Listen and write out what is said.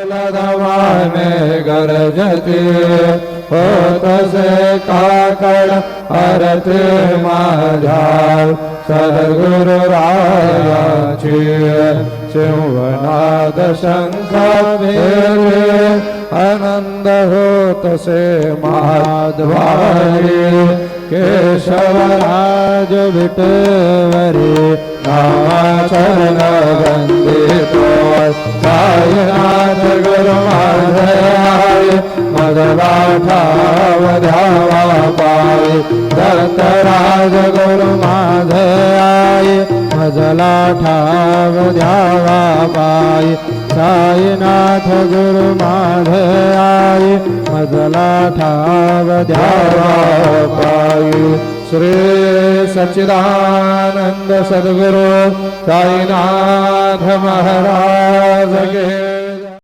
जलधवाने गरजते होतसे काकड हरते माझ्या सद्गुरु रायाची सिंहनाद शंख भेरे आनंद होतसे माधवारी केशवराज विठवरी नामाचरण वंदितो साईनाथ गुरु माझे मजला ठाव द्यावा पाय दत्तराज गुरु माझे आई मजला ठाव द्यावा पाय साईनाथ गुरु माझे आई मजला ठाव द्यावा पाय श्री सच्चिदानंद सद्गुरु साईनाथ महाराज के